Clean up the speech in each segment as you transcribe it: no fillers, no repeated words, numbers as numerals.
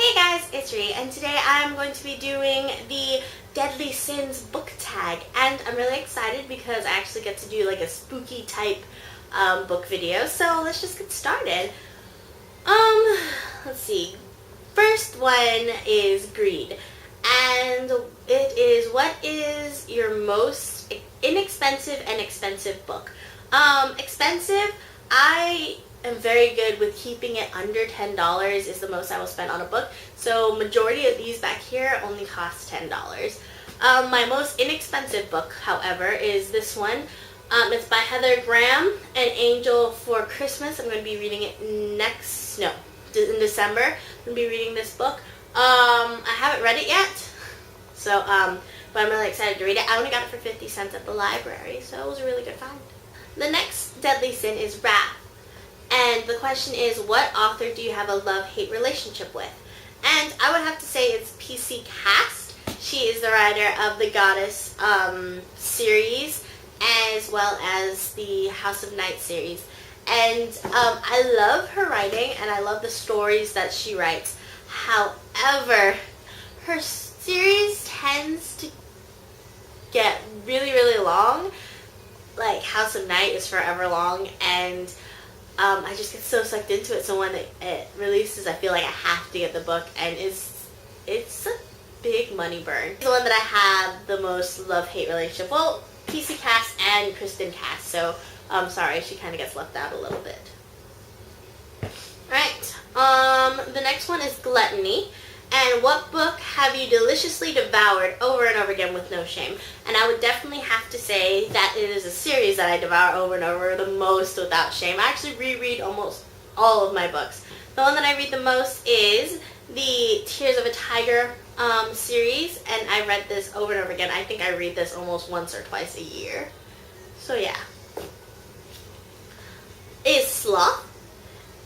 Hey guys, it's Ree, and today I'm going to be doing the Deadly Sins book tag, and I'm really excited because I actually get to do like a spooky type book video, so let's just get started. Let's see. First one is Greed, and it is what is your most inexpensive and expensive book. Expensive, I am very good with keeping it under $10 is the most I will spend on a book. So majority of these back here only cost $10. My most inexpensive book, however, is this one. It's by Heather Graham, An Angel for Christmas. I'm going to be reading it in December. I'm going to be reading this book. I haven't read it yet, so but I'm really excited to read it. I only got it for 50 cents at the library, so it was a really good find. The next Deadly Sin is Wrath. And the question is, what author do you have a love-hate relationship with? And I would have to say it's P.C. Cast. She is the writer of the Goddess series, as well as the House of Night series. And I love her writing, and I love the stories that she writes. However, her series tends to get really, really long. Like, House of Night is forever long, and I just get so sucked into it, so when it releases, I feel like I have to get the book, and it's a big money burn. The one that I have the most love-hate relationship, well, P.C. Cast and Kristen Cast, so I'm sorry, she kind of gets left out a little bit. Alright, the next one is Gluttony. And what book have you deliciously devoured over and over again with no shame? And I would definitely have to say that it is a series that I devour over and over the most without shame. I actually reread almost all of my books. The one that I read the most is the Tears of a Tiger series, and I read this over and over again. I think I read this almost once or twice a year. So yeah. Is Sloth.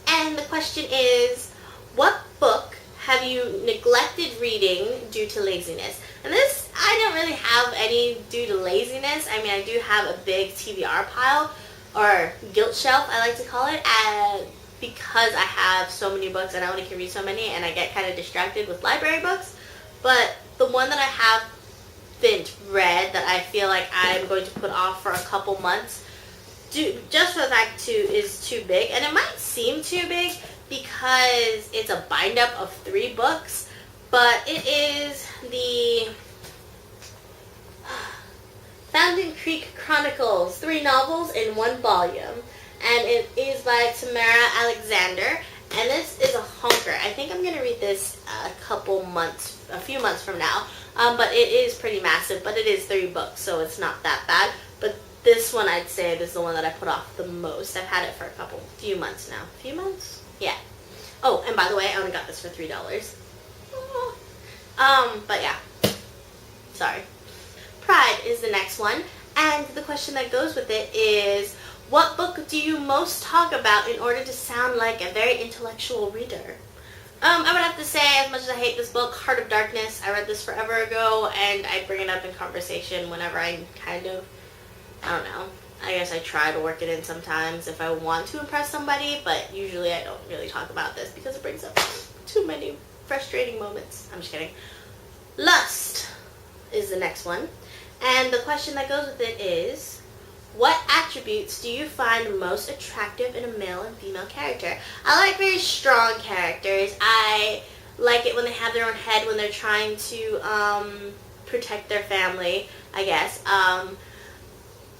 And the question is, what book have you neglected reading due to laziness? And this, I don't really have any due to laziness. I mean, I do have a big TBR pile, or guilt shelf, I like to call it, because I have so many books and I only can read so many, and I get kind of distracted with library books. But the one that I haven't read that I feel like I'm going to put off for a couple months, just for the fact is too big, and it might seem too big because it's a bind-up of 3 books, but it is the Fountain Creek Chronicles, 3 novels in 1 volume, and it is by Tamara Alexander, and this is a honker. I think I'm going to read this a few months from now, but it is pretty massive, but it is 3 books, so it's not that bad, but this one, I'd say, this is the one that I put off the most. I've had it for a few months now. Few months? Yeah. Oh, and by the way, I only got this for $3. But yeah. Sorry. Pride is the next one. And the question that goes with it is, what book do you most talk about in order to sound like a very intellectual reader? I would have to say, as much as I hate this book, Heart of Darkness, I read this forever ago, and I bring it up in conversation whenever I kind of, I don't know, I guess I try to work it in sometimes if I want to impress somebody, but usually I don't really talk about this because it brings up too many frustrating moments. I'm just kidding. Lust is the next one. And the question that goes with it is, what attributes do you find most attractive in a male and female character? I like very strong characters. I like it when they have their own head, when they're trying to protect their family, I guess.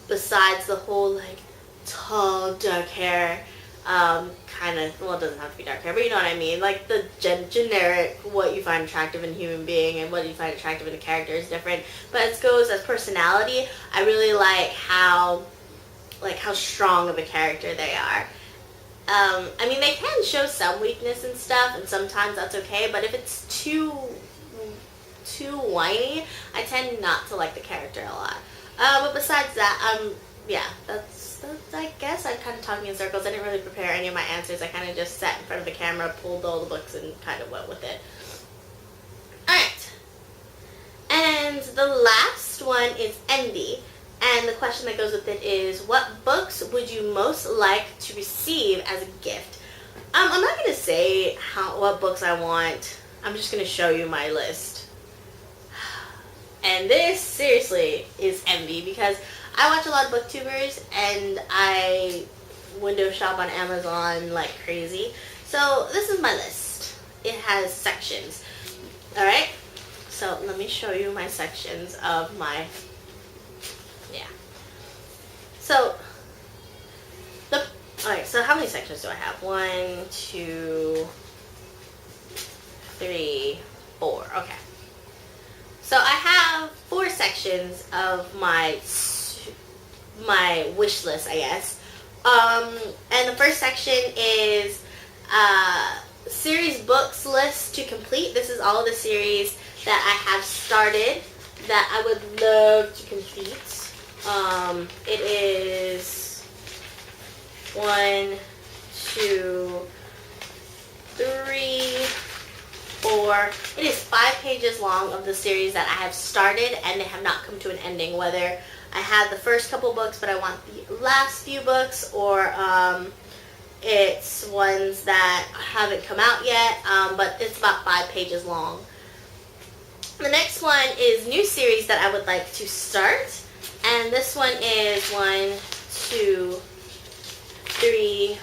Besides the whole, like, tall, dark hair, kind of, well, it doesn't have to be dark hair, but you know what I mean. Like, the generic, what you find attractive in a human being and what you find attractive in a character is different. But as goes as personality, I really like how strong of a character they are. I mean, they can show some weakness and stuff, and sometimes that's okay, but if it's too whiny, I tend not to like the character a lot. But besides that, yeah, that's I guess I'm kind of talking in circles. I didn't really prepare any of my answers. I kind of just sat in front of the camera, pulled all the books, and kind of went with it. Alright. And the last one is Envy. And the question that goes with it is, what books would you most like to receive as a gift? I'm not going to say what books I want. I'm just gonna show you my list. And this, seriously, is envy because I watch a lot of booktubers and I window shop on Amazon like crazy. So this is my list. It has sections. Alright? So let me show you my sections of my, yeah. So, alright, so how many sections do I have? 1, 2, 3, 4. Okay. So I have 4 sections of my wish list, I guess. And the first section is series books list to complete. This is all of the series that I have started that I would love to complete. It is 1, 2, 3, 4. It is 5 pages long of the series that I have started and they have not come to an ending. Whether I had the first couple books but I want the last few books, or it's ones that haven't come out yet, but it's about 5 pages long. The next one is new series that I would like to start, and this one is 1, 2, 3,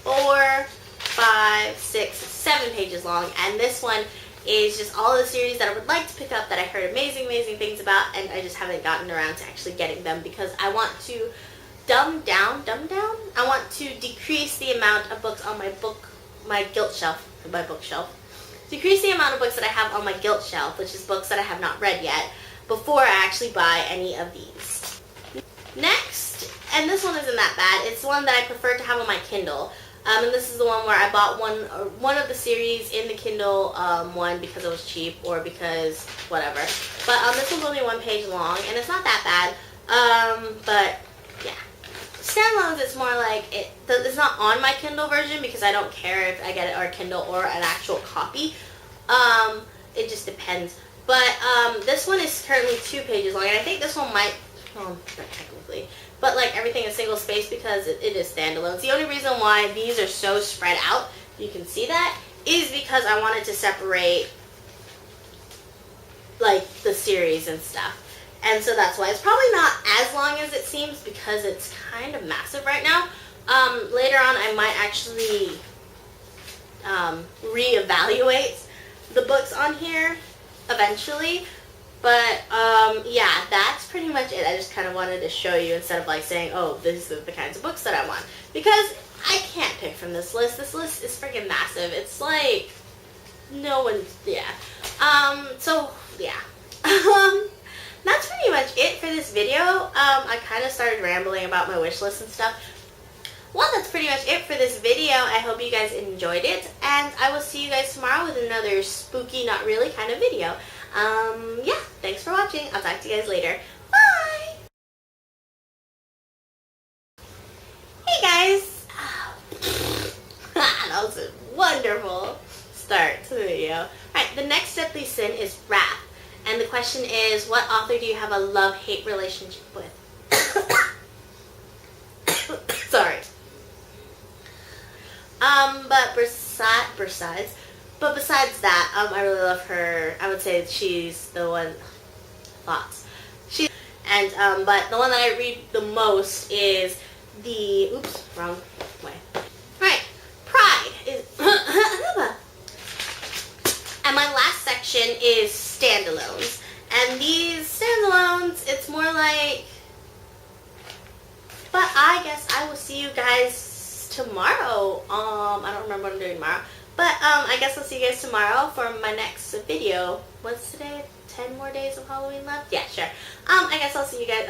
4, 5, 6, 7 pages long, and this one is just all the series that I would like to pick up that I heard amazing things about, and I just haven't gotten around to actually getting them because I want to dumb down. I want to decrease the amount of books on my bookshelf. Decrease the amount of books that I have on my guilt shelf, which is books that I have not read yet, before I actually buy any of these. Next, and this one isn't that bad, it's the one that I prefer to have on my Kindle. And this is the one where I bought one of the series in the Kindle one because it was cheap or because whatever. But this one's only 1 page long and it's not that bad. But yeah, standalones, it's more like it's not on my Kindle version because I don't care if I get it on Kindle or an actual copy. It just depends. But this one is currently 2 pages long, and I think this one might, not technically, but like everything is single space because it is standalones. The only reason why these are so spread out, you can see that, is because I wanted to separate like the series and stuff. And so that's why it's probably not as long as it seems because it's kind of massive right now. Later on I might actually reevaluate the books on here eventually. But, yeah, that's pretty much it. I just kind of wanted to show you instead of, like, saying, oh, these are the kinds of books that I want. Because I can't pick from this list. This list is freaking massive. It's like, no one, yeah. So, yeah. That's pretty much it for this video. I kind of started rambling about my wish list and stuff. Well, that's pretty much it for this video. I hope you guys enjoyed it. And I will see you guys tomorrow with another spooky, not really kind of video. Yeah, thanks for watching. I'll talk to you guys later. Bye! Hey guys! That was a wonderful start to the video. Alright, the next deadly sin is wrath. And the question is, what author do you have a love-hate relationship with? Sorry. But besides that, I really love her. I would say she's the one. Thoughts. But the one that I read the most is the. Oops, wrong way. Right, Pride is. And my last section is standalones. And these standalones, it's more like. But I guess I will see you guys tomorrow. I don't remember what I'm doing tomorrow. But, I guess I'll see you guys tomorrow for my next video. What's today? 10 more days of Halloween left? Yeah, sure. I guess I'll see you guys,